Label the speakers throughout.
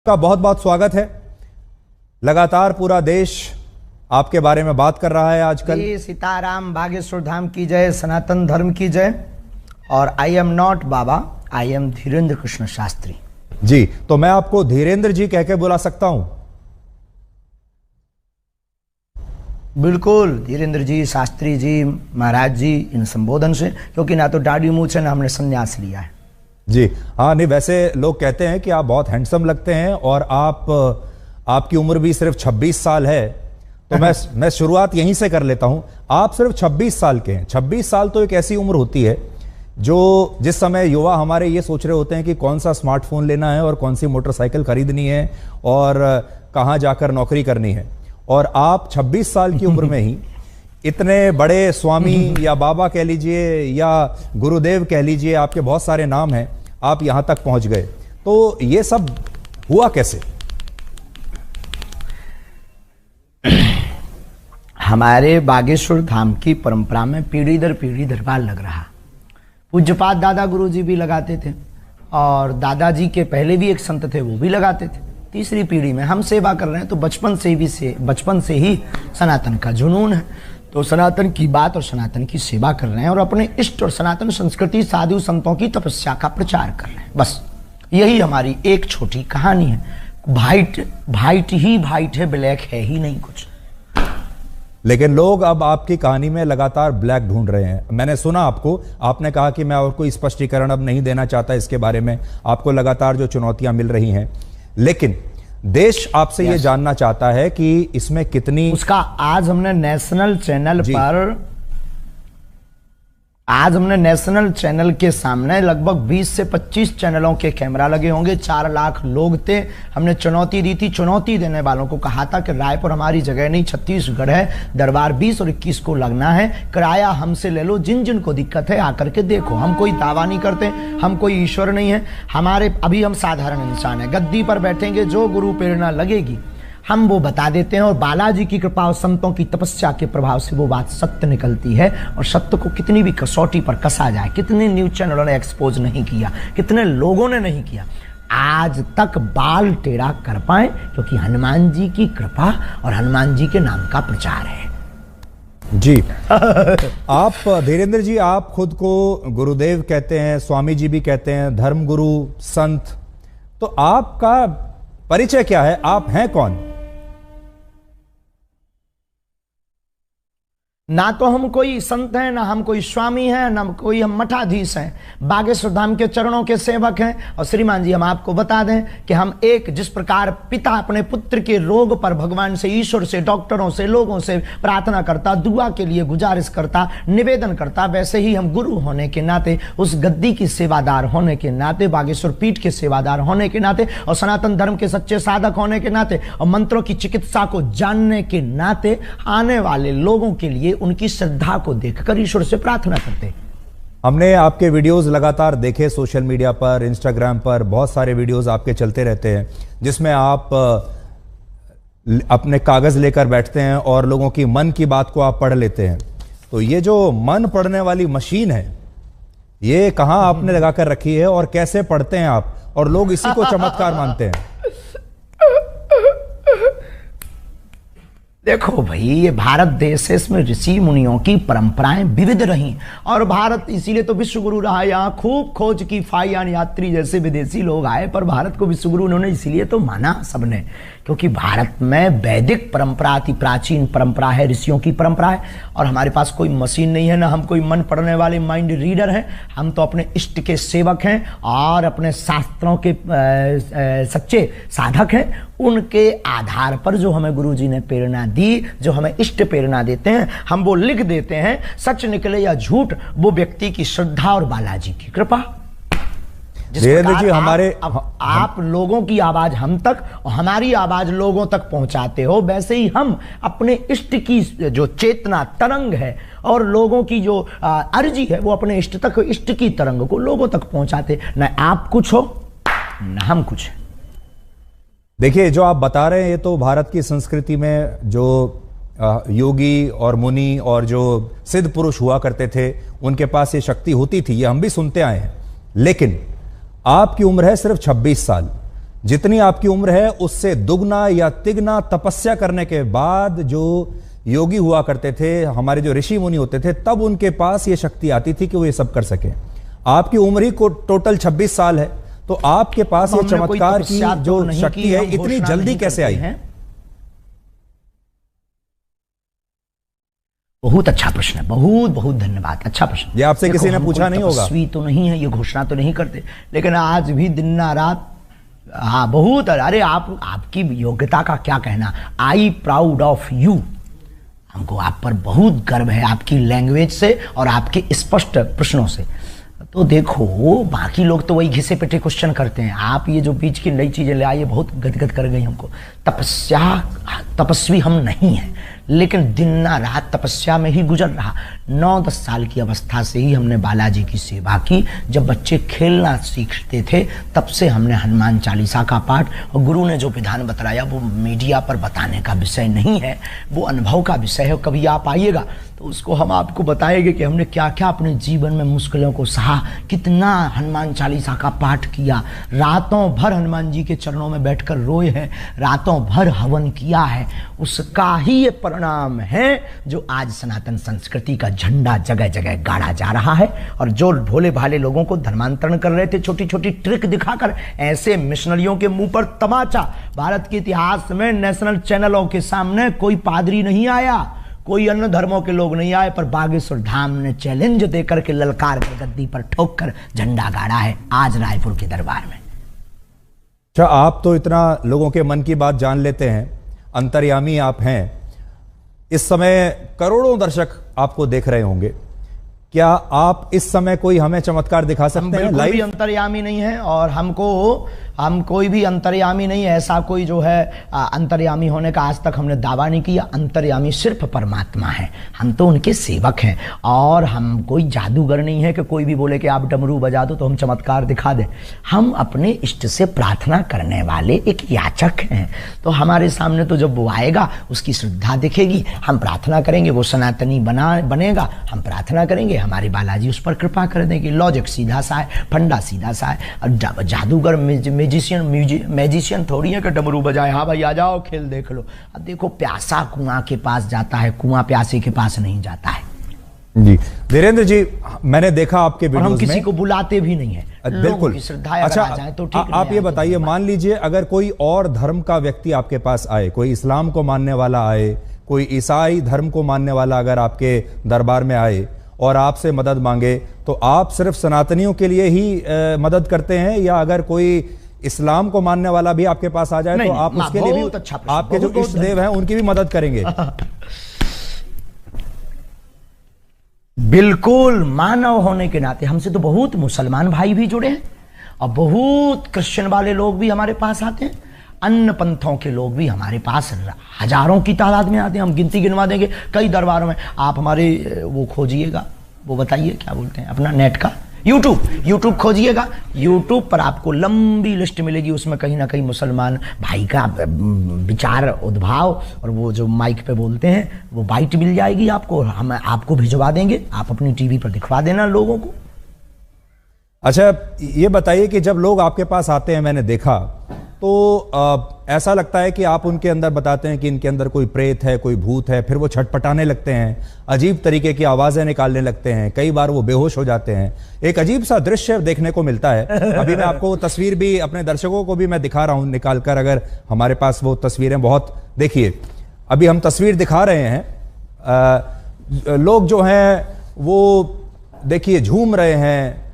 Speaker 1: का बहुत बहुत स्वागत है। लगातार पूरा देश आपके बारे में बात कर रहा है आजकल।
Speaker 2: सीताराम, बागेश्वर धाम की जय, सनातन धर्म की जय। और I am not Baba, I am Dhirendra Krishna Shastri
Speaker 1: ji. तो मैं आपको धीरेन्द्र जी कह के बुला सकता हूं?
Speaker 2: बिल्कुल, धीरेन्द्र जी, शास्त्री जी, महाराज जी, इन संबोधन से, क्योंकि ना तो दाढ़ी मूछ है ना हमने संन्यास लिया है
Speaker 1: जी। हाँ, नहीं वैसे लोग कहते हैं कि आप बहुत हैंडसम लगते हैं और आपकी उम्र भी सिर्फ 26 साल है। तो मैं शुरुआत यहीं से कर लेता हूं। आप सिर्फ 26 साल के हैं। 26 साल तो एक ऐसी उम्र होती है जिस समय युवा हमारे ये सोच रहे होते हैं कि कौन सा स्मार्टफोन लेना है और कौन सी मोटरसाइकिल खरीदनी है और कहां जाकर नौकरी करनी है। और आप 26 साल की उम्र में ही इतने बड़े स्वामी या बाबा कह लीजिए या गुरुदेव कह लीजिए, आपके बहुत सारे नाम हैं, आप यहां तक पहुंच गए। तो ये सब हुआ कैसे?
Speaker 2: हमारे बागेश्वर धाम की परंपरा में पीढ़ी दर पीढ़ी दरबार लग रहा। पूज्यपाद दादा गुरु जी भी लगाते थे और दादाजी के पहले भी एक संत थे, वो भी लगाते थे। तीसरी पीढ़ी में हम सेवा कर रहे हैं, तो बचपन से ही सनातन का जुनून है। तो सनातन की बात और सनातन की सेवा कर रहे हैं और अपने इष्ट और सनातन संस्कृति, साधु संतों की तपस्या का प्रचार कर रहे हैं। बस यही हमारी एक छोटी कहानी है। वाइट ही वाइट है, ब्लैक है ही नहीं कुछ।
Speaker 1: लेकिन लोग अब आपकी कहानी में लगातार ब्लैक ढूंढ रहे हैं। मैंने सुना आपने कहा कि मैं और कोई स्पष्टीकरण अब नहीं देना चाहता इसके बारे में। आपको लगातार जो चुनौतियां मिल रही हैं, लेकिन देश आपसे ये जानना चाहता है कि इसमें कितनी
Speaker 2: उसका आज हमने नेशनल चैनल के सामने लगभग 20 से 25 चैनलों के कैमरा लगे होंगे। 4 लाख लोग थे। हमने चुनौती दी थी। चुनौती देने वालों को कहा था कि रायपुर हमारी जगह नहीं, छत्तीसगढ़ है, दरबार 20 और 21 को लगना है, किराया हमसे ले लो, जिन जिन को दिक्कत है आकर के देखो। हम कोई दावा नहीं करते, हम कोई ईश्वर नहीं है। अभी हम साधारण इंसान है। गद्दी पर बैठेंगे, जो गुरु प्रेरणा लगेगी हम वो बता देते हैं और बालाजी की कृपा और संतों की तपस्या के प्रभाव से वो बात सत्य निकलती है। और सत्य को कितनी भी कसौटी पर कसा जाए, कितने न्यूज चैनलों ने एक्सपोज नहीं किया, कितने लोगों ने नहीं किया, आज तक बाल टेढ़ा कर पाए, क्योंकि हनुमान जी की कृपा और हनुमान जी के नाम का प्रचार है
Speaker 1: जी। आप धीरेन्द्र जी, आप खुद को गुरुदेव कहते हैं, स्वामी जी भी कहते हैं, धर्म गुरु, संत। तो आपका परिचय क्या है? आप हैं कौन?
Speaker 2: ना तो हम कोई संत हैं, ना हम कोई स्वामी हैं, ना कोई हम मठाधीश हैं। बागेश्वर धाम के चरणों के सेवक हैं। और श्रीमान जी, हम आपको बता दें कि हम जिस प्रकार पिता अपने पुत्र के रोग पर भगवान से, ईश्वर से, डॉक्टरों से, लोगों से प्रार्थना करता, दुआ के लिए गुजारिश करता, निवेदन करता, वैसे ही हम गुरु होने के नाते, उस गद्दी की सेवादार होने के नाते, बागेश्वर पीठ के सेवादार होने के नाते और सनातन धर्म के सच्चे साधक होने के नाते और मंत्रों की चिकित्सा को जानने के नाते आने वाले लोगों के लिए उनकी श्रद्धा को देखकर ईश्वर से प्रार्थना करते।
Speaker 1: हमने आपके वीडियोस लगातार देखे सोशल मीडिया पर, इंस्टाग्राम पर बहुत सारे वीडियोस आपके चलते रहते हैं, जिसमें आप अपने कागज लेकर बैठते हैं और लोगों की मन की बात को आप पढ़ लेते हैं। तो ये जो मन पढ़ने वाली मशीन है, ये कहां आपने लगाकर रखी है और कैसे पढ़ते हैं आप? और लोग इसी को चमत्कार मानते हैं।
Speaker 2: देखो भाई, ये भारत देश है, इसमें ऋषि मुनियों की परंपराएं विविध रही और भारत इसीलिए तो विश्व गुरु रहा। यहाँ खूब खोज की फाइयान यात्री जैसे विदेशी लोग आए, पर भारत को विश्व गुरु उन्होंने इसीलिए तो माना सबने, क्योंकि भारत में वैदिक परंपरा, अति प्राचीन परंपरा है, ऋषियों की परंपरा है। और हमारे पास कोई मशीन नहीं है, ना हम कोई मन पढ़ने वाले माइंड रीडर हैं। हम तो अपने इष्ट के सेवक हैं और अपने शास्त्रों के सच्चे साधक हैं। उनके आधार पर जो हमें गुरुजी ने प्रेरणा दी, जो हमें इष्ट प्रेरणा देते हैं, हम वो लिख देते हैं। सच निकले या झूठ, वो व्यक्ति की श्रद्धा और बालाजी की कृपा।
Speaker 1: धीरेन्द्र जी,
Speaker 2: आप लोगों की आवाज हम तक और हमारी आवाज लोगों तक पहुंचाते हो, वैसे ही हम अपने इष्ट की जो चेतना तरंग है और लोगों की जो अर्जी है, वो अपने इष्ट तक, इष्ट की तरंग को लोगों तक पहुंचाते। न आप कुछ हो न हम कुछ है।
Speaker 1: देखिए, जो आप बता रहे हैं, ये तो भारत की संस्कृति में जो योगी और मुनि और जो सिद्ध पुरुष हुआ करते थे, उनके पास ये शक्ति होती थी, ये हम भी सुनते आए हैं। लेकिन आपकी उम्र है सिर्फ 26 साल। जितनी आपकी उम्र है उससे दुगना या तिगना तपस्या करने के बाद जो योगी हुआ करते थे, हमारे जो ऋषि मुनि होते थे, तब उनके पास ये शक्ति आती थी कि वो ये सब कर सके। आपकी उम्र ही को टोटल 26 साल है, तो आपके पास ये चमत्कार की जो शक्ति है इतनी जल्दी कैसे आई है?
Speaker 2: बहुत अच्छा प्रश्न है, बहुत बहुत धन्यवाद, अच्छा प्रश्न।
Speaker 1: ये आपसे किसी ने पूछा नहीं होगा।
Speaker 2: तपस्वी तो नहीं है, ये घोषणा तो नहीं करते, लेकिन आज भी दिन ना रात, हाँ बहुत। अरे आपकी योग्यता का क्या कहना, आई प्राउड ऑफ यू। हमको आप पर बहुत गर्व है, आपकी लैंग्वेज से और आपके स्पष्ट प्रश्नों से। तो देखो, बाकी लोग तो वही घिसे पिटे क्वेश्चन करते हैं, आप ये जो बीच की नई चीजें ले आए बहुत गदगद कर गई हमको। तपस्वी हम नहीं हैं, लेकिन दिन ना रात तपस्या में ही गुजर रहा। 9-10 साल की अवस्था से ही हमने बालाजी की सेवा की। जब बच्चे खेलना सीखते थे तब से हमने हनुमान चालीसा का पाठ, और गुरु ने जो विधान बताया वो मीडिया पर बताने का विषय नहीं है, वो अनुभव का विषय है। कभी आप आइएगा तो उसको हम आपको बताएंगे कि हमने क्या क्या अपने जीवन में मुश्किलों को सहा, कितना हनुमान चालीसा का पाठ किया, रातों भर हनुमान जी के चरणों में बैठकर रोए हैं, रातों भर हवन किया है। उसका ही ये परिणाम है जो आज सनातन संस्कृति का झंडा जगह जगह गाड़ा जा रहा है। और जो भोले भाले लोगों को धर्मांतरण कर रहे थे छोटी छोटी ट्रिक दिखाकर, ऐसे मिशनरियों के मुंह पर तमाचा। भारत के इतिहास में नेशनल चैनलों के सामने कोई पादरी नहीं आया, कोई अन्य धर्मों के लोग नहीं आए, पर बागेश्वर धाम ने चैलेंज देकर के ललकार कर गद्दी पर ठोक कर झंडा गाड़ा है आज रायपुर के दरबार में।
Speaker 1: अच्छा, आप तो इतना लोगों के मन की बात जान लेते हैं, अंतर्यामी आप हैं। इस समय करोड़ों दर्शक आपको देख रहे होंगे, क्या आप इस समय कोई हमें चमत्कार दिखा सकते हैं?
Speaker 2: लाइव भी अंतर्यामी नहीं है, और हम कोई भी अंतर्यामी नहीं है। ऐसा कोई जो है अंतर्यामी होने का आज तक हमने दावा नहीं किया। अंतर्यामी सिर्फ परमात्मा है, हम तो उनके सेवक हैं। और हम कोई जादूगर नहीं है कि कोई भी बोले कि आप डमरू बजा दो तो हम चमत्कार दिखा दें। हम अपने इष्ट से प्रार्थना करने वाले एक याचक हैं। तो हमारे सामने तो जब वो आएगा उसकी श्रद्धा दिखेगी, हम प्रार्थना करेंगे, वो सनातनी बनेगा, हम प्रार्थना करेंगे, हमारे बालाजी उस पर कृपा कर देंगे। लॉजिक सीधा सा है, फंडा सीधा सा है। और जादूगर मैजिशियन थोड़ी है कि डमरू बजाए, हाँ भाई आ जाओ खेल देख लो। अब देखो, प्यासा कुआं के पास जाता है, कुआं प्यासे के पास नहीं जाता है।
Speaker 1: जी धीरेन्द्र जी, मैंने देखा आपके वीडियोस में,
Speaker 2: हम किसी को बुलाते भी नहीं है,
Speaker 1: बिल्कुल
Speaker 2: की श्रद्धा।
Speaker 1: अच्छा,
Speaker 2: आ जाए तो ठीक।
Speaker 1: आप ये बताइए, मान लीजिए अगर कोई और धर्म का व्यक्ति आपके पास आए, कोई इस्लाम को मानने वाला आए, कोई ईसाई धर्म को मानने वाला अगर आपके दरबार में आए और आपसे मदद मांगे, तो आप सिर्फ सनातनियों के लिए ही मदद करते हैं, या अगर कोई इस्लाम को मानने वाला भी आपके पास आ जाए तो आप उसके लिए भी,
Speaker 2: अच्छा,
Speaker 1: आपके जो इष्ट देव हैं उनकी भी मदद करेंगे?
Speaker 2: बिल्कुल, मानव होने के नाते हमसे तो बहुत मुसलमान भाई भी जुड़े हैं, और बहुत क्रिश्चियन वाले लोग भी हमारे पास आते हैं, अन्य पंथों के लोग भी हमारे पास हजारों की तादाद में आते हैं। हम गिनती गिनवा देंगे कई दरबारों में। आप हमारे वो खोजिएगा, वो बताइए क्या बोलते हैं अपना नेट का, यूट्यूब खोजिएगा, यूट्यूब पर आपको लंबी लिस्ट मिलेगी। उसमें कहीं ना कहीं मुसलमान भाई का विचार उद्भाव और वो जो माइक पे बोलते हैं वो बाइट मिल जाएगी आपको, हम आपको भिजवा देंगे, आप अपनी टीवी पर दिखवा देना लोगों को।
Speaker 1: अच्छा, ये बताइए कि जब लोग आपके पास आते हैं, मैंने देखा तो ऐसा लगता है कि आप उनके अंदर बताते हैं कि इनके अंदर कोई प्रेत है, कोई भूत है, फिर वो छटपटाने लगते हैं, अजीब तरीके की आवाजें निकालने लगते हैं, कई बार वो बेहोश हो जाते हैं। एक अजीब सा दृश्य देखने को मिलता है। अभी मैं आपको वो तस्वीर भी अपने दर्शकों को भी मैं दिखा रहा हूं निकालकर, अगर हमारे पास वो तस्वीरें, बहुत देखिए अभी हम तस्वीर दिखा रहे हैं। लोग जो हैं वो देखिए झूम रहे हैं,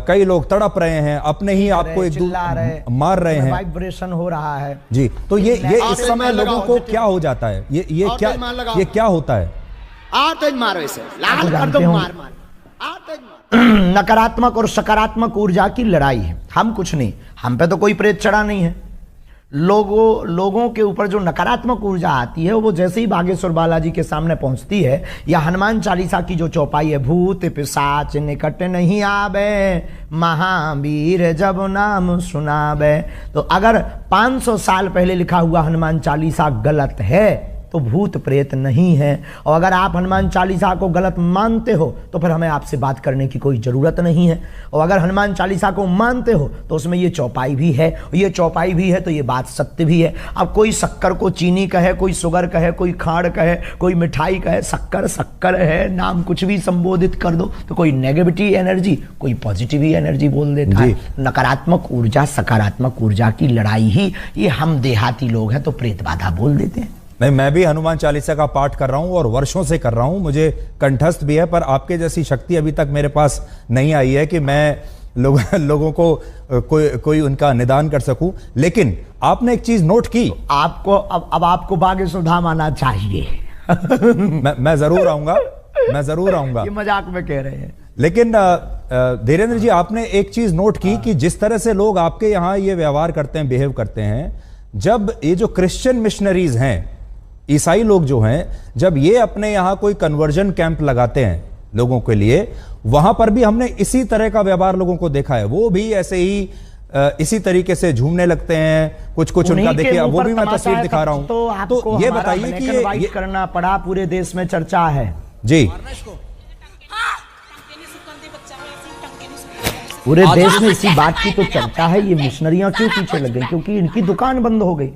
Speaker 1: कई लोग तड़प रहे हैं, अपने ही आपको एक मार रहे हैं,
Speaker 2: वाइब्रेशन हो रहा है
Speaker 1: जी। तो ये इस समय लोगों को क्या हो जाता है, ये क्या होता है?
Speaker 2: मारो इसे, लाल कर दो, मार नकारात्मक और सकारात्मक ऊर्जा की लड़ाई है। हम कुछ नहीं, हम पे तो कोई प्रेत चढ़ा नहीं है। लोगों के ऊपर जो नकारात्मक ऊर्जा आती है वो जैसे ही बागेश्वर बालाजी के सामने पहुंचती है, या हनुमान चालीसा की जो चौपाई है, भूत पिशाच निकट नहीं आवे, महावीर जब नाम सुनावे। तो अगर 500 साल पहले लिखा हुआ हनुमान चालीसा गलत है तो भूत प्रेत नहीं है। और अगर आप हनुमान चालीसा को गलत मानते हो तो फिर हमें आपसे बात करने की कोई ज़रूरत नहीं है। और अगर हनुमान चालीसा को मानते हो तो उसमें ये चौपाई भी है, ये चौपाई भी है तो ये बात सत्य भी है। अब कोई शक्कर को चीनी कहे, कोई शुगर कहे, कोई खाड़ कहे, कोई मिठाई कहे, शक्कर शक्कर है, नाम कुछ भी संबोधित कर दो तो कोई नेगेटिव एनर्जी, कोई पॉजिटिव एनर्जी बोल देता है। नकारात्मक ऊर्जा सकारात्मक ऊर्जा की लड़ाई ही ये हम देहाती लोग हैं तो प्रेत बाधा बोल देते हैं।
Speaker 1: नहीं, मैं भी हनुमान चालीसा का पाठ कर रहा हूं और वर्षों से कर रहा हूं, मुझे कंठस्थ भी है, पर आपके जैसी शक्ति अभी तक मेरे पास नहीं आई है कि मैं लोगों को कोई उनका निदान कर सकूं। लेकिन आपने एक चीज नोट की,
Speaker 2: आपको अब आपको भाग्य सुधाम आना चाहिए।
Speaker 1: मैं जरूर आऊंगा, मैं जरूर आऊंगा।
Speaker 2: ये मजाक में कह रहे हैं।
Speaker 1: लेकिन धीरेन्द्र जी, आपने एक चीज नोट की कि जिस तरह से लोग आपके यहां ये व्यवहार करते हैं, बिहेव करते हैं, जब ये जो क्रिश्चियन मिशनरीज हैं, ईसाई लोग जो हैं, जब ये अपने यहां कोई कन्वर्जन कैंप लगाते हैं लोगों के लिए, वहां पर भी हमने इसी तरह का व्यवहार लोगों को देखा है। वो भी ऐसे ही इसी तरीके से झूमने लगते हैं, कुछ उनका देखिए, वो भी मैं तस्वीर दिखा रहा हूं। तो ये बताइए कि ये
Speaker 2: करना पड़ा, पूरे देश में चर्चा है
Speaker 1: जी,
Speaker 2: पूरे देश में इसी बात की तो चर्चा है। ये मिशनरियां क्यों पीछे लग गई? क्योंकि इनकी दुकान बंद हो गई।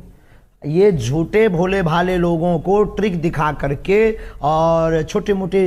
Speaker 2: ये झूठे भोले भाले लोगों को ट्रिक दिखा करके और छोटे मोटे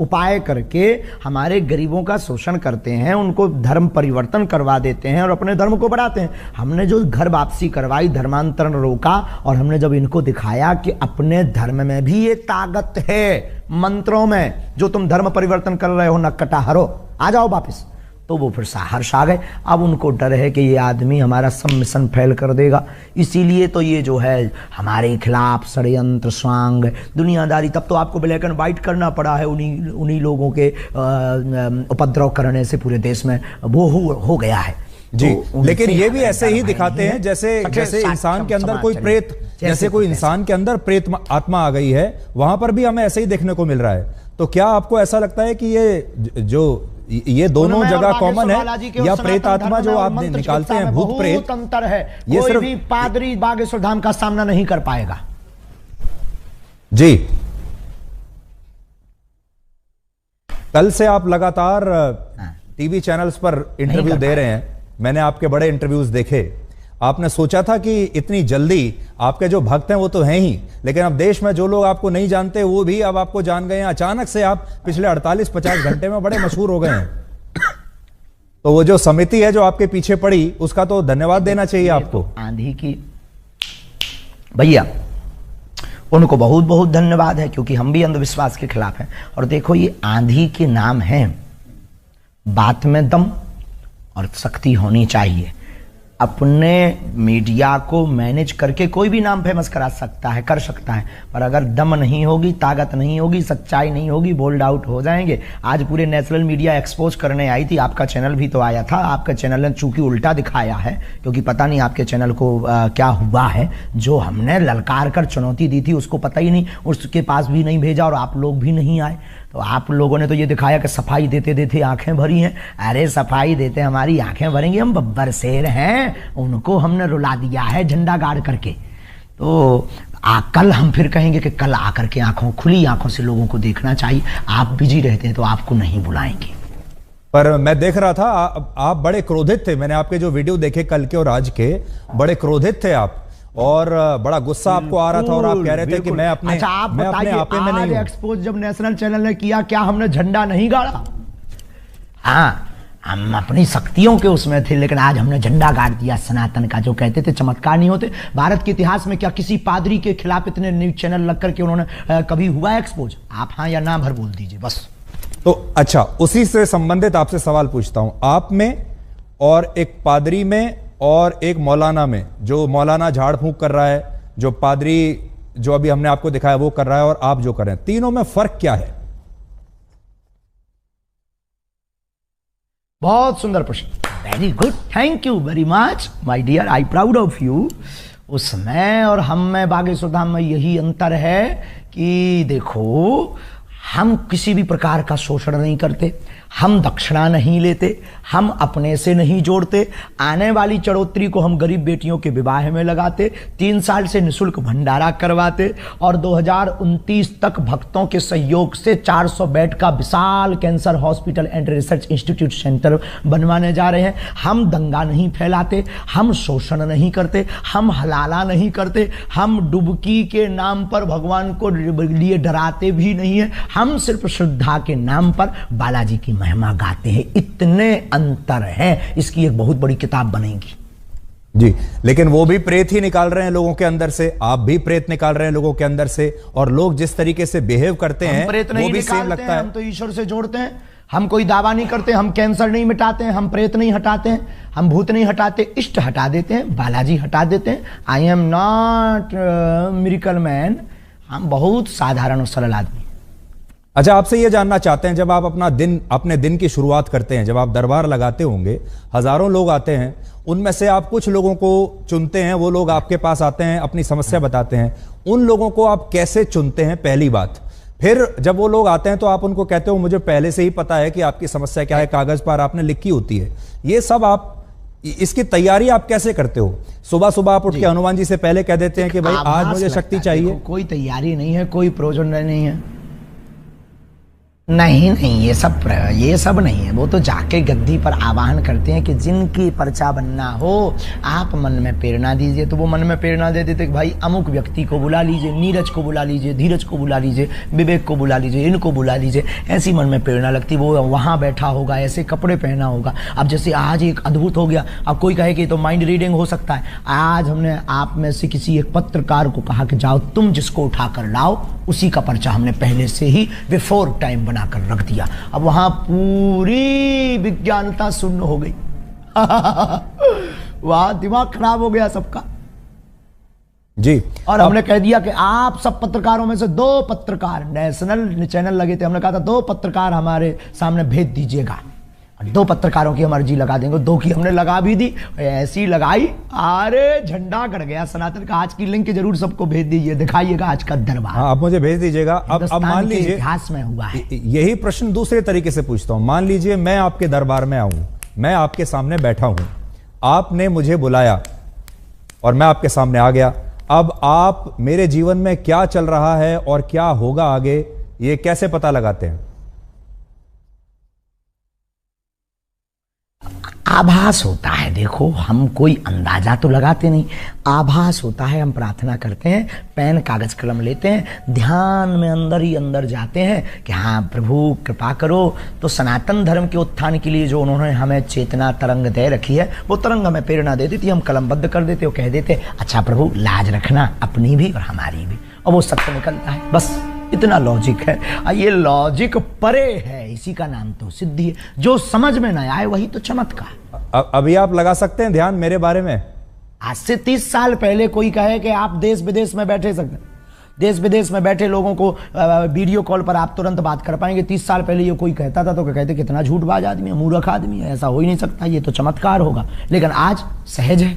Speaker 2: उपाय करके हमारे गरीबों का शोषण करते हैं, उनको धर्म परिवर्तन करवा देते हैं और अपने धर्म को बढ़ाते हैं। हमने जो घर वापसी करवाई, धर्मांतरण रोका, और हमने जब इनको दिखाया कि अपने धर्म में भी ये ताकत है, मंत्रों में, जो तुम धर्म परिवर्तन कर रहे हो नक्कटाहरो, आ जाओ वापिस, तो वो फिर हर्ष आ गए। अब उनको डर है कि ये आदमी हमारा सब मिशन फेल कर देगा, इसीलिए तो ये जो है हमारे खिलाफ षड्यंत्र स्वांग दुनियादारी। तब तो आपको ब्लैक एंड व्हाइट करना पड़ा है, उन्हीं लोगों के उपद्रव करने से पूरे देश में वो हो गया है
Speaker 1: जी। तो लेकिन ये भी ऐसे ही दिखाते हैं जैसे इंसान के अंदर कोई प्रेत, जैसे कोई इंसान के अंदर प्रेत आत्मा आ गई है, वहां पर भी हमें ऐसे ही देखने को मिल रहा है। तो क्या आपको ऐसा लगता है कि ये दोनों जगह कॉमन है, या प्रेत आत्मा जो आप निकालते हैं, भूत प्रेत,
Speaker 2: अंतर है? ये सिर्फ भी पादरी बागेश्वर धाम का सामना नहीं कर पाएगा
Speaker 1: जी। कल से आप लगातार टीवी चैनल्स पर इंटरव्यू दे रहे हैं, मैंने आपके बड़े इंटरव्यूज देखे। आपने सोचा था कि इतनी जल्दी, आपके जो भक्त हैं वो तो हैं ही, लेकिन अब देश में जो लोग आपको नहीं जानते वो भी अब आपको जान गए हैं। अचानक से आप पिछले 48-50 घंटे में बड़े मशहूर हो गए हैं। तो वो जो समिति है जो आपके पीछे पड़ी, उसका तो धन्यवाद देना चाहिए आपको।
Speaker 2: आंधी की भैया, उनको बहुत बहुत धन्यवाद है, क्योंकि हम भी अंधविश्वास के खिलाफ हैं। और देखो, ये आंधी के नाम है, बात में दम और शक्ति होनी चाहिए। अपने मीडिया को मैनेज करके कोई भी नाम फेमस करा सकता है, कर सकता है, पर अगर दम नहीं होगी, ताकत नहीं होगी, सच्चाई नहीं होगी, बोल्ड आउट हो जाएंगे। आज पूरे नेशनल मीडिया एक्सपोज करने आई थी, आपका चैनल भी तो आया था। आपका चैनल ने चूंकि उल्टा दिखाया है, क्योंकि पता नहीं आपके चैनल को क्या हुआ है। जो हमने ललकार कर चुनौती दी थी उसको पता ही नहीं, उसके पास भी नहीं भेजा और आप लोग भी नहीं आए। तो आप लोगों ने तो ये दिखाया कि सफाई देते देते आंखें भरी हैं। अरे सफाई देते हमारी आंखें भरेंगी, हम बब्बर शेर हैं, उनको हमने रुला दिया है झंडा गाड़ करके। तो कल हम फिर कहेंगे कि कल आकर के खुली आंखों से लोगों को देखना चाहिए। आप बिजी रहते हैं तो आपको नहीं बुलाएंगे।
Speaker 1: पर मैं देख रहा था आप बड़े क्रोधित थे, मैंने आपके जो वीडियो देखे कल के और आज के, बड़े क्रोधित थे आप, और बड़ा गुस्सा आपको आ रहा था, और आप कह रहे थे कि मैं अपने आपे में नहीं हूं।
Speaker 2: एक्सपोज जब नेशनल चैनल ने किया, क्या हमने झंडा नहीं गाड़ा? हाँ, हम अपनी शक्तियों के उसमें थे, लेकिन आज हमने झंडा गाड़ दिया सनातन का। जो कहते थे चमत्कार नहीं होते, भारत के इतिहास में क्या किसी पादरी के खिलाफ इतने न्यूज चैनल लग करके उन्होंने कभी हुआ एक्सपोज? आप हाँ या ना भर बोल दीजिए बस।
Speaker 1: तो अच्छा, उसी से संबंधित आपसे सवाल पूछता हूं। आप में और एक पादरी में और एक मौलाना में, जो मौलाना झाड़ फूंक कर रहा है, जो पादरी जो अभी हमने आपको दिखाया वो कर रहा है, और आप जो कर रहे हैं, तीनों में फर्क क्या है?
Speaker 2: बहुत सुंदर प्रश्न, very good, thank you very much my dear, I proud of you. उसमें और हम में बागेश्वर धाम में यही अंतर है कि देखो, हम किसी भी प्रकार का शोषण नहीं करते, हम दक्षिणा नहीं लेते, हम अपने से नहीं जोड़ते, आने वाली चढ़ोतरी को हम गरीब बेटियों के विवाह में लगाते, 3 साल से निःशुल्क भंडारा करवाते और 2029 तक भक्तों के सहयोग से 400 बेड का विशाल cancer hospital and research institute centre बनवाने जा रहे हैं। हम दंगा नहीं फैलाते, हम शोषण नहीं करते, हम हलाला नहीं करते, हम डुबकी के नाम पर भगवान को लिए डराते भी नहीं है, हम सिर्फ श्रद्धा के नाम पर बालाजी की महिमा गाते हैं। इतने अंतर हैं, इसकी एक बहुत बड़ी किताब बनेगी
Speaker 1: जी। लेकिन वो भी प्रेत ही निकाल रहे हैं लोगों के अंदर से, आप भी प्रेत निकाल रहे हैं लोगों के अंदर से, और लोग जिस तरीके से बिहेव करते हैं वो भी सेम लगता है।
Speaker 2: हम तो ईश्वर से जोड़ते हैं, हम कोई दावा नहीं करते, हम कैंसर नहीं मिटाते हैं, हम प्रेत नहीं हटाते हैं, हम भूत नहीं हटाते, इष्ट हटा देते हैं, बालाजी हटा देते हैं। आई एम नॉट मिरेकल मैन, हम बहुत साधारण और सरल आदमी।
Speaker 1: अच्छा, आपसे यह जानना चाहते हैं, जब आप अपने दिन की शुरुआत करते हैं, जब आप दरबार लगाते होंगे, हजारों लोग आते हैं, उनमें से आप कुछ लोगों को चुनते हैं, वो लोग आपके पास आते हैं, अपनी समस्या बताते हैं, उन लोगों को आप कैसे चुनते हैं? पहली बात। फिर जब वो लोग आते हैं तो आप उनको कहते हो मुझे पहले से ही पता है कि आपकी समस्या क्या है, कागज पर आपने लिखी होती है। ये सब आप, इसकी तैयारी आप कैसे करते हो? सुबह सुबह आप उठ के हनुमान जी से पहले कह देते हैं कि भाई आज मुझे शक्ति चाहिए?
Speaker 2: कोई तैयारी नहीं है, कोई प्रयोजन नहीं है। नहीं, ये सब नहीं है। वो तो जाके गद्दी पर आवाहन करते हैं कि जिनकी पर्चा बनना हो आप मन में प्रेरणा दीजिए। तो वो मन में प्रेरणा दे देते कि भाई अमुक व्यक्ति को बुला लीजिए, नीरज को बुला लीजिए, धीरज को बुला लीजिए, विवेक को बुला लीजिए, इनको बुला लीजिए। ऐसी मन में प्रेरणा लगती, वो वहाँ बैठा होगा, ऐसे कपड़े पहना होगा। अब जैसे आज एक अद्भुत हो गया, अब कोई कहे कि तो माइंड रीडिंग हो सकता है। आज हमने आप में से किसी एक पत्रकार को कहा कि जाओ तुम जिसको उठा कर लाओ, उसी का पर्चा हमने पहले से ही बिफोर टाइम बनाकर रख दिया। अब वहां पूरी विज्ञानता शून्य हो गई। वहां दिमाग खराब हो गया सबका
Speaker 1: जी।
Speaker 2: और हमने कह दिया कि आप सब पत्रकारों में से 2 पत्रकार, नेशनल चैनल लगे थे, हमने कहा था 2 पत्रकार हमारे सामने भेज दीजिएगा। 2 पत्रकारों की हम अर्जी लगा देंगे। 2 की हमने लगा भी दी, ऐसी लगाई, अरे झंडा गड़ गया सनातन का। आज की लिंक जरूर सबको भेज दीजिए, दिखाइएगा आज का दरबार।
Speaker 1: आप मुझे भेज दीजिएगा। अब मान लीजिए
Speaker 2: इतिहास में हुआ है।
Speaker 1: यही प्रश्न दूसरे तरीके से पूछता हूं। मान लीजिए मैं आपके दरबार में आऊं, मैं आपके सामने बैठा हूं, आपने मुझे बुलाया और मैं आपके सामने आ गया। अब आप मेरे जीवन में क्या चल रहा है और क्या होगा आगे, ये कैसे पता लगाते हैं?
Speaker 2: आभास होता है। देखो, हम कोई अंदाजा तो लगाते नहीं, आभास होता है। हम प्रार्थना करते हैं, पेन कागज कलम लेते हैं, ध्यान में अंदर ही अंदर जाते हैं कि हाँ प्रभु कृपा करो। तो सनातन धर्म के उत्थान के लिए जो उन्होंने हमें चेतना तरंग दे रखी है, वो तरंग हमें प्रेरणा दे देती, हम कलमबद्ध कर देते, वो कह देते अच्छा प्रभु लाज रखना अपनी भी और हमारी भी, और वो सत्य निकलता है। बस इतना लॉजिक है। ये लॉजिक परे है, इसी का नाम तो सिद्धि है। जो समझ में ना आए वही तो चमत्कार।
Speaker 1: अभी आप लगा सकते हैं ध्यान मेरे बारे में?
Speaker 2: आज से 30 साल पहले कोई कहे कि आप देश विदेश में बैठे सकते, देश विदेश में बैठे लोगों को वीडियो कॉल पर आप तुरंत बात कर पाएंगे। 30 साल पहले ये कोई कहता था तो कहते कितना झूठबाज आदमी है, मूर्ख आदमी है, ऐसा हो ही नहीं सकता, ये तो चमत्कार होगा। लेकिन आज सहज है।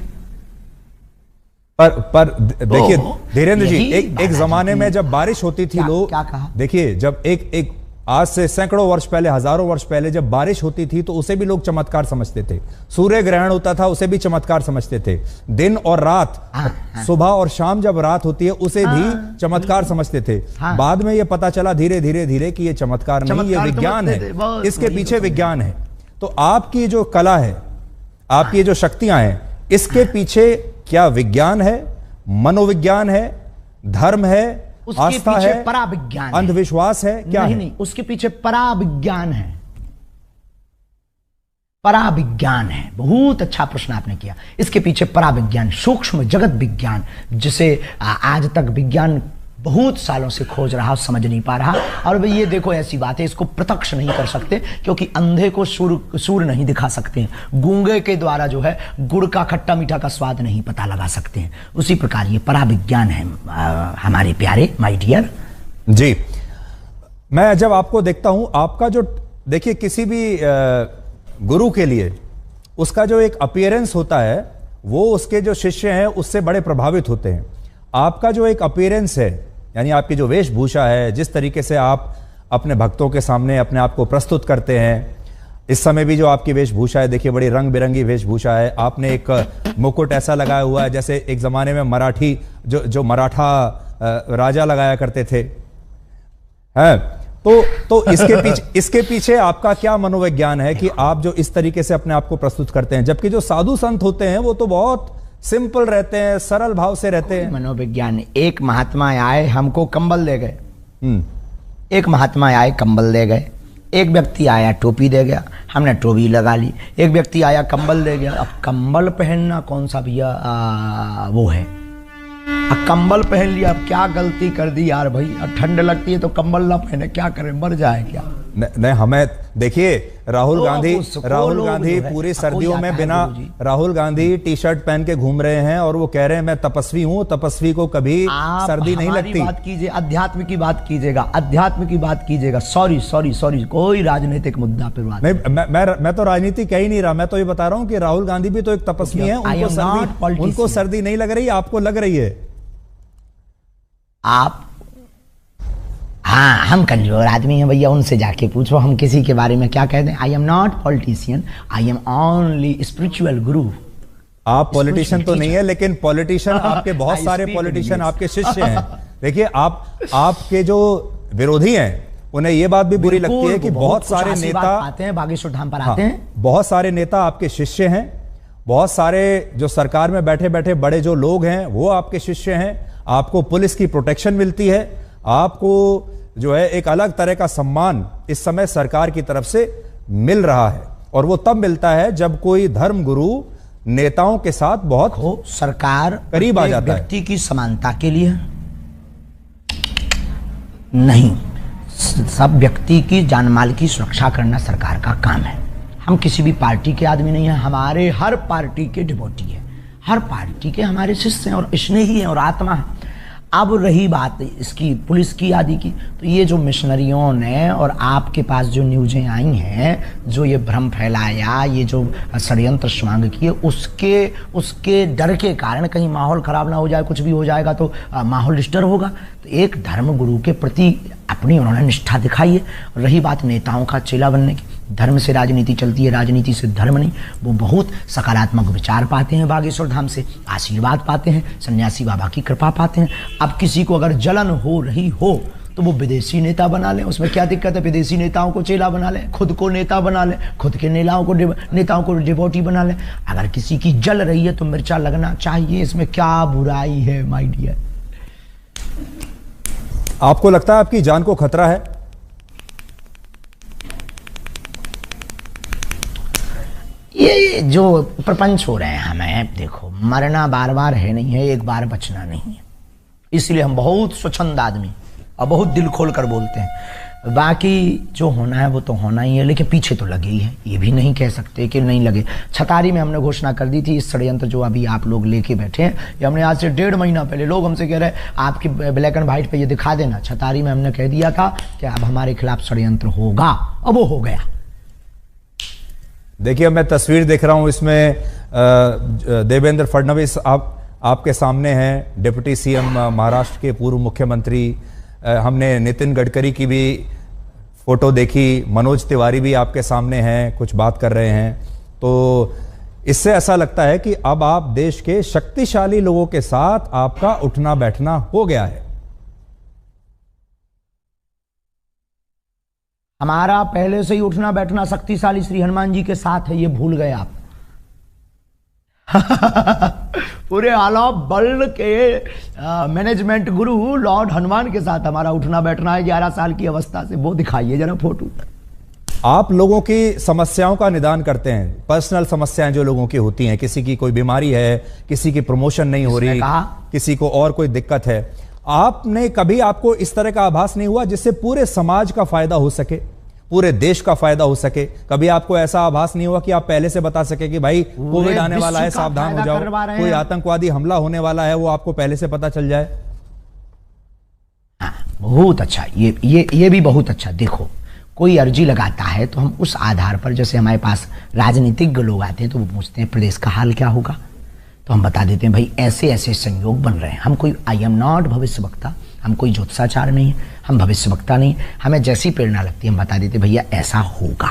Speaker 1: पर देखिए धीरेन्द्र जी, एक जमाने में जब बारिश होती थी, लोग
Speaker 2: क्या कहा?
Speaker 1: देखिए, जब एक आज से सैकड़ों वर्ष पहले, हजारों वर्ष पहले जब बारिश होती थी तो उसे भी लोग चमत्कार समझते थे। सूर्य ग्रहण होता था, उसे भी चमत्कार समझते थे। दिन और रात, सुबह और शाम जब रात होती है, उसे भी चमत्कार समझते थे। बाद में यह पता चला धीरे धीरे धीरे कि यह चमत्कार नहीं, यह विज्ञान है, इसके पीछे विज्ञान है। तो आपकी जो कला है, आपकी जो शक्तियां हैं, इसके पीछे क्या विज्ञान है, मनोविज्ञान है, धर्म है, आस्था है,
Speaker 2: पराविज्ञान,
Speaker 1: अंधविश्वास है, क्या
Speaker 2: नहीं,
Speaker 1: है?
Speaker 2: नहीं, उसके पीछे पराविज्ञान है। पराविज्ञान है। बहुत अच्छा प्रश्न आपने किया। इसके पीछे पराविज्ञान, सूक्ष्म जगत विज्ञान, जिसे आज तक विज्ञान बहुत सालों से खोज रहा, समझ नहीं पा रहा। और ये देखो, ऐसी बात है, इसको प्रत्यक्ष नहीं कर सकते क्योंकि अंधे को सूर नहीं दिखा सकते हैं, गूंगे के द्वारा जो है गुड़ का खट्टा मीठा का स्वाद नहीं पता लगा सकते हैं। उसी प्रकार ये पराविज्ञान है हमारे प्यारे माय डियर
Speaker 1: जी। मैं जब आपको देखता हूं, आपका जो, देखिए किसी भी गुरु के लिए उसका जो एक अपीयरेंस होता है, वो उसके जो शिष्य हैं उससे बड़े प्रभावित होते हैं। आपका जो एक अपीयरेंस है, यानी आपकी जो वेशभूषा है, जिस तरीके से आप अपने भक्तों के सामने अपने आप को प्रस्तुत करते हैं। इस समय भी जो आपकी वेशभूषा है, देखिए बड़ी रंग बिरंगी वेशभूषा है। आपने एक मुकुट ऐसा लगाया हुआ है जैसे एक जमाने में मराठी जो मराठा राजा लगाया करते थे, है। तो इसके पीछे आपका क्या मनोविज्ञान है कि आप जो इस तरीके से अपने आप को प्रस्तुत करते हैं, जबकि जो साधु संत होते हैं वो तो बहुत सिंपल रहते हैं, सरल भाव से रहते हैं।
Speaker 2: मनोविज्ञान, एक महात्मा आए हमको कंबल दे गए, एक महात्मा आए कंबल दे गए, एक व्यक्ति आया टोपी दे गया, हमने टोपी लगा ली, एक व्यक्ति आया कंबल दे गया। अब कंबल पहनना कौन सा भैया वो है, अब कंबल पहन लिया, अब क्या गलती कर दी यार भाई, अब ठंड लगती है तो कंबल ना पहने, क्या करें, मर जाए क्या।
Speaker 1: नहीं हमें देखिए राहुल गांधी पूरी सर्दियों में बिना राहुल गांधी टी शर्ट पहन के घूम रहे हैं और वो कह रहे हैं मैं तपस्वी हूं, तपस्वी को कभी सर्दी नहीं लगती।
Speaker 2: बात कीजिए, अध्यात्म की बात कीजिएगा, अध्यात्म की बात कीजिएगा। सॉरी कोई राजनीतिक मुद्दा पर बात
Speaker 1: नहीं। मैं तो राजनीति कह ही नहीं रहा, मैं तो ये बता रहा हूं कि राहुल गांधी भी तो एक तपस्वी है, उनको सर्दी नहीं लग रही, आपको लग रही है।
Speaker 2: आप हाँ, हम कमजोर आदमी हैं भैया, उनसे जाके पूछो, हम किसी के बारे में क्या कह दें। आई am not politician, I am only spiritual गुरु।
Speaker 1: आप पॉलिटिशियन तो नहीं है, लेकिन पॉलिटिशियन आपके बहुत सारे पॉलिटिशियन आपके शिष्य हैं। देखिए आपके जो विरोधी हैं उन्हें यह बात भी बुरी लगती है कि बहुत सारे नेता
Speaker 2: आते हैं बागेश्वर धाम पर आते हैं,
Speaker 1: बहुत सारे नेता आपके शिष्य हैं, बहुत सारे जो सरकार में बैठे बैठे बड़े जो लोग हैं वो आपके शिष्य हैं। आपको पुलिस की प्रोटेक्शन मिलती है, आपको जो है एक अलग तरह का सम्मान इस समय सरकार की तरफ से मिल रहा है, और वो तब मिलता है जब कोई धर्म गुरु नेताओं के साथ बहुत
Speaker 2: सरकार
Speaker 1: करीब आ जाता है।
Speaker 2: व्यक्ति की समानता के लिए नहीं, सब व्यक्ति की जानमाल की सुरक्षा करना सरकार का काम है। हम किसी भी पार्टी के आदमी नहीं है, हमारे हर पार्टी के डिवोटी है, हर पार्टी के हमारे शिष्य हैं और स्नेही हैं और आत्मा है। अब रही बात इसकी पुलिस की आदि की, तो ये जो मिशनरियों ने और आपके पास जो न्यूज़ें आई हैं, जो ये भ्रम फैलाया, ये जो षड्यंत्र स्वांग किए, उसके डर के कारण कहीं माहौल खराब ना हो जाए, कुछ भी हो जाएगा तो माहौल डिस्टर्ब होगा। तो एक धर्म गुरु के प्रति अपनी उन्होंने निष्ठा दिखाई है। रही बात नेताओं का चेला बनने की, धर्म से राजनीति चलती है, राजनीति से धर्म नहीं। वो बहुत सकारात्मक विचार पाते हैं, बागेश्वर धाम से आशीर्वाद पाते हैं, सन्यासी बाबा की कृपा पाते हैं। अब किसी को अगर जलन हो रही हो तो वो विदेशी नेता बना ले, उसमें क्या दिक्कत है। विदेशी नेताओं को चेला बना ले, खुद को नेता बना ले, खुद के नेताओं को डिवोटी बना ले। अगर किसी की जल रही है तो मिर्चा लगना चाहिए, इसमें क्या बुराई है माय डियर।
Speaker 1: आपको लगता है आपकी जान को खतरा है?
Speaker 2: ये जो प्रपंच हो रहे हैं हमें, देखो मरना बार बार है नहीं है, एक बार बचना नहीं है, इसलिए हम बहुत स्वच्छंद आदमी और बहुत दिल खोल कर बोलते हैं। बाकी जो होना है वो तो होना ही है, लेकिन पीछे तो लगे ही है, ये भी नहीं कह सकते कि नहीं लगे। छतारी में हमने घोषणा कर दी थी, इस षड्यंत्र जो अभी आप लोग लेके बैठे हैं, ये हमने आज से 1.5 महीना पहले, लोग हमसे कह रहे हैं आपकी ब्लैक एंड व्हाइट पे ये दिखा देना। छतारी में हमने कह दिया था कि अब हमारे खिलाफ षड्यंत्र होगा, अब वो हो गया।
Speaker 1: देखिए मैं तस्वीर देख रहा हूं, इसमें देवेंद्र फडणवीस आपके सामने हैं, डिप्टी सीएम महाराष्ट्र के पूर्व मुख्यमंत्री। हमने नितिन गडकरी की भी फोटो देखी, मनोज तिवारी भी आपके सामने हैं, कुछ बात कर रहे हैं। तो इससे ऐसा लगता है कि अब आप देश के शक्तिशाली लोगों के साथ आपका उठना बैठना हो गया है।
Speaker 2: हमारा पहले से ही उठना बैठना शक्तिशाली श्री हनुमान जी के साथ है, ये भूल गए आप। पूरे आला बल के मैनेजमेंट गुरु लॉर्ड हनुमान के साथ हमारा उठना बैठना है 11 साल की अवस्था से। वो दिखाइए जरा फोटो।
Speaker 1: आप लोगों की समस्याओं का निदान करते हैं, पर्सनल समस्याएं जो लोगों की होती हैं, किसी की कोई बीमारी है, किसी की प्रमोशन नहीं हो रही, किसी को और कोई दिक्कत है। आपने कभी, आपको इस तरह का आभास नहीं हुआ जिससे पूरे समाज का फायदा हो सके, पूरे देश का फायदा हो सके? कभी आपको ऐसा आभास नहीं हुआ कि आप पहले से बता सके कि भाई कोविड आने वाला है, सावधान हो जाओ, कोई आतंकवादी हमला होने वाला है, वो आपको पहले से पता चल जाए?
Speaker 2: बहुत अच्छा, ये भी बहुत अच्छा। देखो कोई अर्जी लगाता है तो हम उस आधार पर, जैसे हमारे पास राजनीतिज्ञ लोग आते हैं तो वो पूछते हैं प्रदेश का हाल क्या होगा, तो हम बता देते हैं भाई ऐसे ऐसे संयोग बन रहे हैं। हम कोई, आई एम नॉट भविष्य वक्ता, हम कोई ज्योतिषाचार नहीं है, हम भविष्यवक्ता नहीं, हमें जैसी प्रेरणा लगती है हम बता देते भैया ऐसा होगा।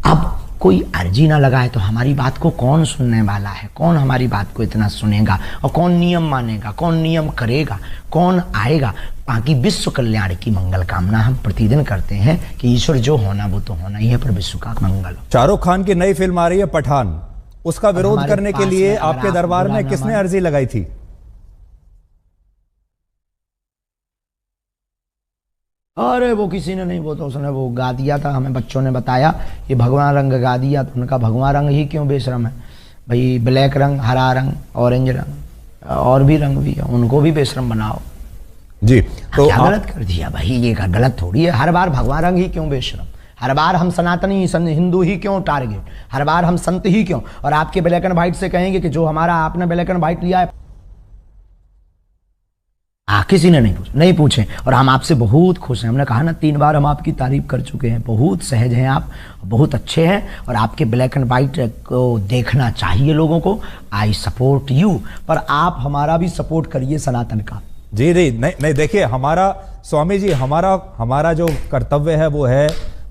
Speaker 2: अब कोई अर्जी ना लगाए तो हमारी बात को कौन सुनने वाला है, कौन हमारी बात को इतना सुनेगा, और कौन नियम मानेगा, कौन नियम करेगा, कौन आएगा। बाकी विश्व कल्याण की मंगल कामना हम प्रतिदिन करते हैं कि ईश्वर जो होना वो तो होना ही है, पर विश्व का मंगल हो।
Speaker 1: शाहरुख खान की नई फिल्म आ रही है पठान, उसका विरोध करने के लिए आपके दरबार में किसने अर्जी लगाई थी?
Speaker 2: अरे वो किसी ने नहीं, वो तो उसने वो गा दिया था, हमें बच्चों ने बताया ये भगवा रंग गा दिया, तो उनका भगवा रंग ही क्यों बेशरम है भाई, ब्लैक रंग, हरा रंग, ऑरेंज रंग और भी रंग भी है, उनको भी बेशरम बनाओ
Speaker 1: जी। तो
Speaker 2: क्या गलत कर दिया भाई, ये गलत थोड़ी है। हर बार भगवा रंग ही क्यों बेशरम, हर बार हम सनातनी हिंदू ही क्यों टारगेट, हर बार हम संत ही क्यों, और आपके ब्लैक एंड व्हाइट से कहेंगे कि जो हमारा आपने ब्लैक एंड व्हाइट लिया है किसी ने नहीं पूछे, और हम आपसे बहुत खुश हैं। हमने कहा ना 3 बार हम आपकी तारीफ कर चुके हैं, बहुत सहज हैं आप, बहुत अच्छे हैं, और आपके ब्लैक एंड व्हाइट को देखना चाहिए लोगों को। आई सपोर्ट यू, पर आप हमारा भी सपोर्ट करिए सनातन का।
Speaker 1: जी नहीं देखिए, हमारा स्वामी जी, हमारा जो कर्तव्य है वो है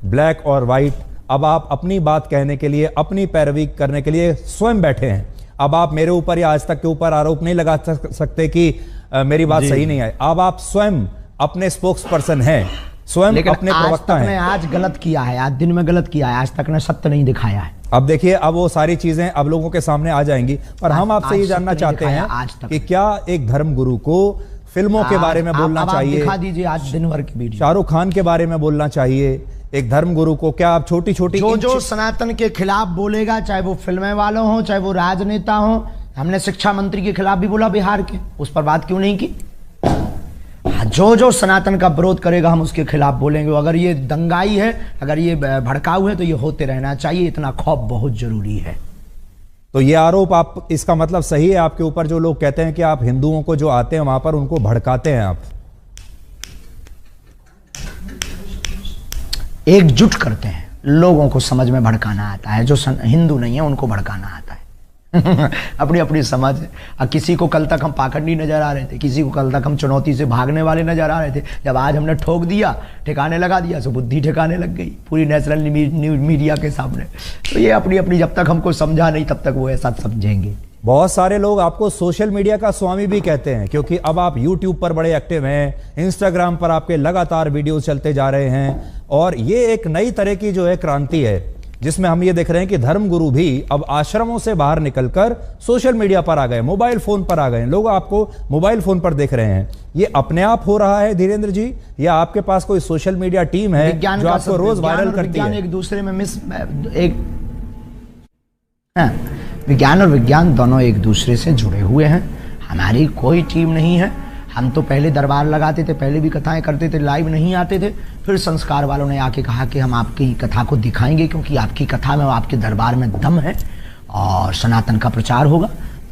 Speaker 1: ब्लैक और व्हाइट। अब आप अपनी बात कहने के लिए, अपनी पैरवी करने के लिए स्वयं बैठे हैं। अब आप मेरे ऊपर या आज तक के ऊपर आरोप नहीं लगा सकते कि मेरी बात सही नहीं है। अब आप स्वयं अपने स्पोक्स पर्सन हैं, स्वयं अपने प्रवक्ता हैं।
Speaker 2: आज गलत किया है, आज दिन में गलत किया है, आज तक ने सत्य नहीं दिखाया है।
Speaker 1: अब देखिए, अब वो सारी चीजें अब लोगों के सामने आ जाएंगी, पर हम आपसे ये जानना चाहते हैं कि क्या एक धर्म गुरु को फिल्मों के बारे में बोलना चाहिए?
Speaker 2: दिखा दीजिए आज दिन भर की वीडियो।
Speaker 1: शाहरुख खान के बारे में बोलना चाहिए एक धर्म गुरु को? क्या आप छोटी छोटी
Speaker 2: जो सनातन के खिलाफ बोलेगा, चाहे वो फिल्में वालों हो, चाहे वो राजनेता हो, हमने शिक्षा मंत्री के खिलाफ भी बोला बिहार के, उस पर बात क्यों नहीं की? जो सनातन का विरोध करेगा हम उसके खिलाफ बोलेंगे। अगर ये दंगाई है, अगर ये भड़काऊ है, तो ये होते रहना चाहिए, इतना खौफ बहुत जरूरी है।
Speaker 1: तो ये आरोप, आप इसका मतलब सही है आपके ऊपर, जो लोग कहते हैं कि आप हिंदुओं को जो आते हैं वहां पर उनको भड़काते हैं, आप
Speaker 2: एकजुट करते हैं लोगों को, समझ में भड़काना आता है। जो हिंदू नहीं है उनको भड़काना आता है। अपनी अपनी समझ है। और किसी को कल तक हम पाखंडी नजर आ रहे थे, किसी को कल तक हम चुनौती से भागने वाले नजर आ रहे थे, जब आज हमने ठोक दिया, ठिकाने लगा दिया, सो बुद्धि ठिकाने लग गई पूरी नेशनल मीडिया के सामने। तो ये अपनी अपनी, जब तक हमको समझा नहीं तब तक वो ऐसा समझेंगे।
Speaker 1: बहुत सारे लोग आपको सोशल मीडिया का स्वामी भी कहते हैं, क्योंकि अब आप यूट्यूब पर बड़े एक्टिव हैं, इंस्टाग्राम पर आपके लगातार वीडियो चलते जा रहे हैं, और ये एक नई तरह की जो है क्रांति है, जिसमें हम ये देख रहे हैं कि धर्मगुरु भी अब आश्रमों से बाहर निकलकर सोशल मीडिया पर आ गए, मोबाइल फोन पर आ गए। लोग आपको मोबाइल फोन पर देख रहे हैं। ये अपने आप हो रहा है धीरेन्द्र जी, या आपके पास कोई सोशल मीडिया टीम है जो आपको रोज वायरल करती है?
Speaker 2: एक दूसरे में विज्ञान और विज्ञान दोनों एक दूसरे से जुड़े हुए हैं। हमारी कोई टीम नहीं है। हम तो पहले दरबार लगाते थे, पहले भी कथाएं करते थे, लाइव नहीं आते थे। फिर संस्कार वालों ने आके कहा कि हम आपकी कथा को दिखाएंगे, क्योंकि आपकी कथा में, आपके दरबार में दम है और सनातन का प्रचार होगा।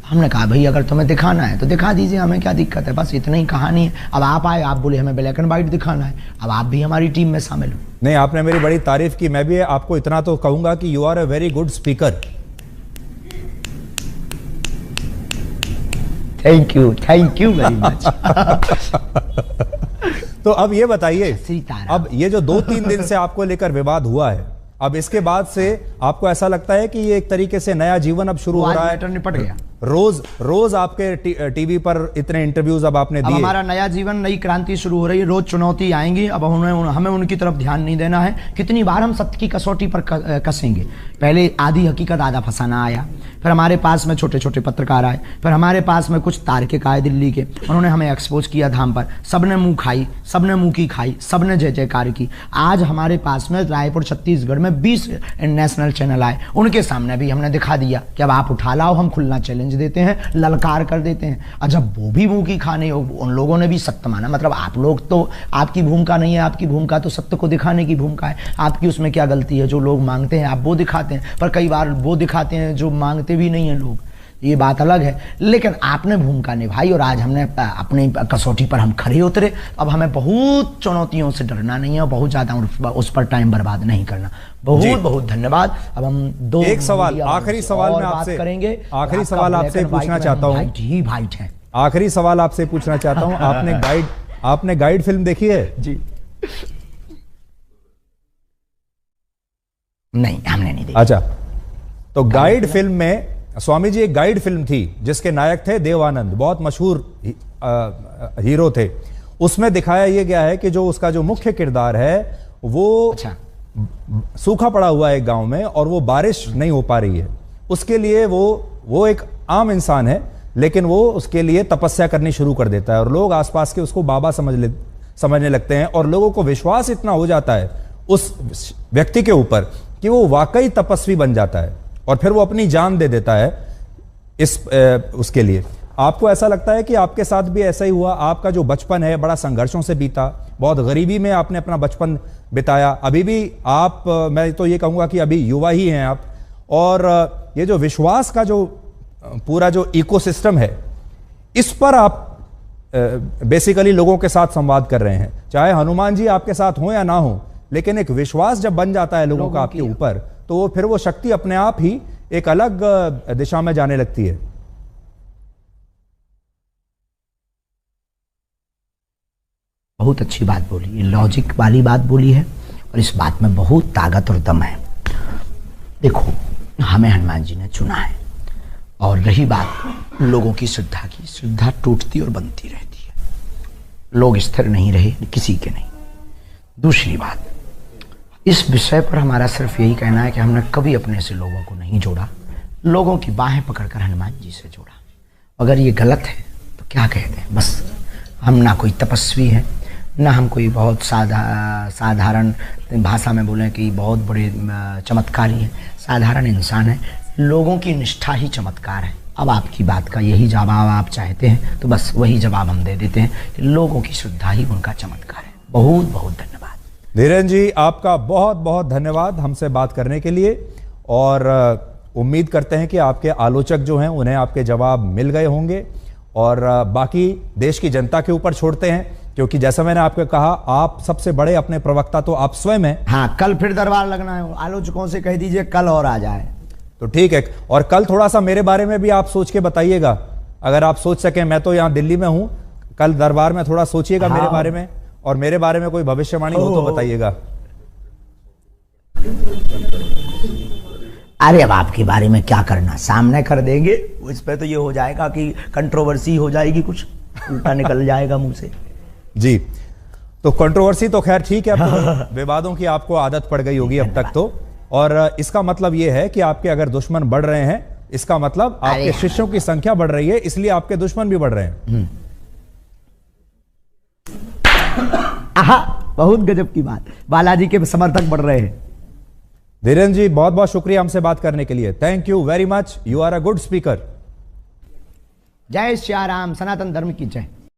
Speaker 2: हमने कहा भाई अगर तुम्हें दिखाना है तो दिखा दीजिए, हमें क्या दिक्कत है, बस इतनी ही कहानी है। अब आप आए, आप बोले हमें ब्लैक एंड व्हाइट दिखाना है, अब आप भी हमारी टीम में शामिल हो।
Speaker 1: नहीं, आपने मेरी बड़ी तारीफ की। मैं भी आपको इतना तो कहूंगा कि you are a very good speaker.
Speaker 2: Thank you very much.
Speaker 1: तो अब ये बताइए, अब ये जो 2-3 दिन से आपको लेकर विवाद हुआ है, अब इसके बाद से आपको ऐसा लगता है कि ये एक तरीके से नया जीवन अब शुरू हो रहा है?
Speaker 2: निपट गया।
Speaker 1: रोज आपके टीवी पर इतने इंटरव्यूज अब आपने दिए।
Speaker 2: हमारा नया जीवन, नई क्रांति शुरू हो रही है। रोज चुनौती आएंगी, अब हमें उनकी तरफ ध्यान नहीं देना है। कितनी बार हम सत्य की कसौटी पर कसेंगे। पहले आधी हकीकत आधा फसाना आया, फिर हमारे पास में छोटे छोटे पत्रकार आए, फिर हमारे पास में कुछ तार्किक आए दिल्ली के, उन्होंने हमें एक्सपोज किया धाम पर। सबने मुंह खाई, सबने मुंह की खाई, सबने जय जयकार की। आज हमारे पास में रायपुर छत्तीसगढ़ में 20 नेशनल चैनल आए, उनके सामने भी हमने दिखा दिया कि अब आप उठा लाओ, हम खुलना चैलेंज देते हैं, ललकार कर देते हैं। और जब वो भी मुंह की खाने, उन लोगों ने भी सत्य माना। मतलब आप लोग तो, आपकी भूमिका नहीं है, आपकी भूमिका तो सत्य को दिखाने की भूमिका है। आपकी उसमें क्या गलती है? जो लोग मांगते हैं आप वो दिखाते हैं, पर कई बार वो दिखाते हैं जो मांगते भी नहीं है लोग, ये बात अलग है। लेकिन आपने भूमिका निभाई और आज हमने अपनी कसौटी पर हम खड़े उतरे। अब हमें बहुत चुनौतियों से डरना नहीं है, बहुत ज्यादा उस पर टाइम बर्बाद नहीं करना। बहुत बहुत धन्यवाद। अब हम
Speaker 1: एक सवाल, आखिरी सवाल में आपसे करेंगे, आखिरी सवाल आपसे पूछना चाहता हूँ।
Speaker 2: वाइट है।
Speaker 1: आखिरी सवाल आपसे पूछना चाहता हूँ, आपने गाइड फिल्म देखी है?
Speaker 2: जी। नहीं, हमने नहीं देखी।
Speaker 1: अच्छा, तो गाइड फिल्म में स्वामी जी एक गाइड फिल्म थी जिसके नायक थे देवानंद, बहुत मशहूर हीरो थे। उसमें दिखाया यह गया है कि जो उसका जो मुख्य किरदार है वो
Speaker 2: अच्छा,
Speaker 1: सूखा पड़ा हुआ है एक गांव में और वो बारिश नहीं हो पा रही है। उसके लिए वो एक आम इंसान है, लेकिन वो उसके लिए तपस्या करनी शुरू कर देता है और लोग आसपास के उसको बाबा समझने लगते हैं और लोगों को विश्वास इतना हो जाता है उस व्यक्ति के ऊपर कि वो वाकई तपस्वी बन जाता है और फिर वो अपनी जान दे देता है उसके लिए। आपको ऐसा लगता है कि आपके साथ भी ऐसा ही हुआ? आपका जो बचपन है बड़ा संघर्षों से बीता, बहुत गरीबी में आपने अपना बचपन बिताया। अभी भी आप, मैं तो ये कहूंगा कि अभी युवा ही हैं आप, और ये जो विश्वास का जो पूरा जो इकोसिस्टम है, इस पर आप बेसिकली लोगों के साथ संवाद कर रहे हैं। चाहे हनुमान जी आपके साथ हो या ना हो, लेकिन एक विश्वास जब बन जाता है लोगों का आपके ऊपर, तो फिर वो शक्ति अपने आप ही एक अलग दिशा में जाने लगती है।
Speaker 2: बहुत अच्छी बात बोली, ये लॉजिक वाली बात बोली है और इस बात में बहुत ताकत और दम है। देखो, हमें हनुमान जी ने चुना है, और रही बात लोगों की श्रद्धा की, श्रद्धा टूटती और बनती रहती है, लोग स्थिर नहीं रहे किसी के नहीं। दूसरी बात, इस विषय पर हमारा सिर्फ यही कहना है कि हमने कभी अपने से लोगों को नहीं जोड़ा, लोगों की बाहें पकड़कर हनुमान जी से जोड़ा। अगर ये गलत है तो क्या कहते हैं, बस हम ना कोई तपस्वी हैं, ना हम कोई बहुत साधारण भाषा में बोलें कि बहुत बड़े चमत्कारी हैं, साधारण इंसान हैं। लोगों की निष्ठा ही चमत्कार है। अब आपकी बात का यही जवाब आप चाहते हैं तो बस वही जवाब हम दे देते हैं कि लोगों की श्रद्धा ही उनका चमत्कार है। बहुत बहुत धन्यवाद
Speaker 1: धीरेन्द्र जी, आपका बहुत बहुत धन्यवाद हमसे बात करने के लिए, और उम्मीद करते हैं कि आपके आलोचक जो हैं उन्हें आपके जवाब मिल गए होंगे, और बाकी देश की जनता के ऊपर छोड़ते हैं, क्योंकि जैसा मैंने आपको कहा, आप सबसे बड़े अपने प्रवक्ता तो आप स्वयं हैं।
Speaker 2: हाँ, कल फिर दरबार लगना है, आलोचकों से कह दीजिए कल और आ जाए
Speaker 1: तो ठीक है। और कल थोड़ा सा मेरे बारे में भी आप सोच के बताइएगा, अगर आप सोच सकें। मैं तो यहाँ दिल्ली में हूँ, कल दरबार में थोड़ा सोचिएगा मेरे बारे में, और मेरे बारे में कोई भविष्यवाणी हो तो बताइएगा।
Speaker 2: अरे अब आपके बारे में क्या करना, सामने कर देंगे, इस पे तो ये हो जाएगा कि कंट्रोवर्सी हो जाएगी, कुछ उल्टा निकल जाएगा मुंह से।
Speaker 1: जी, तो कंट्रोवर्सी तो खैर ठीक है, विवादों की आपको आदत पड़ गई होगी अब तक तो, और इसका मतलब यह है कि आपके अगर दुश्मन बढ़ रहे हैं, इसका मतलब आपके शिष्यों की संख्या बढ़ रही है, इसलिए आपके दुश्मन भी बढ़ रहे हैं।
Speaker 2: आहा, बहुत गजब की बात, बालाजी के समर्थक बढ़ रहे हैं।
Speaker 1: धीरेन्द्र जी, बहुत बहुत शुक्रिया हमसे बात करने के लिए। Thank you very much, you are a good speaker.
Speaker 2: जय श्री राम, सनातन धर्म की जय।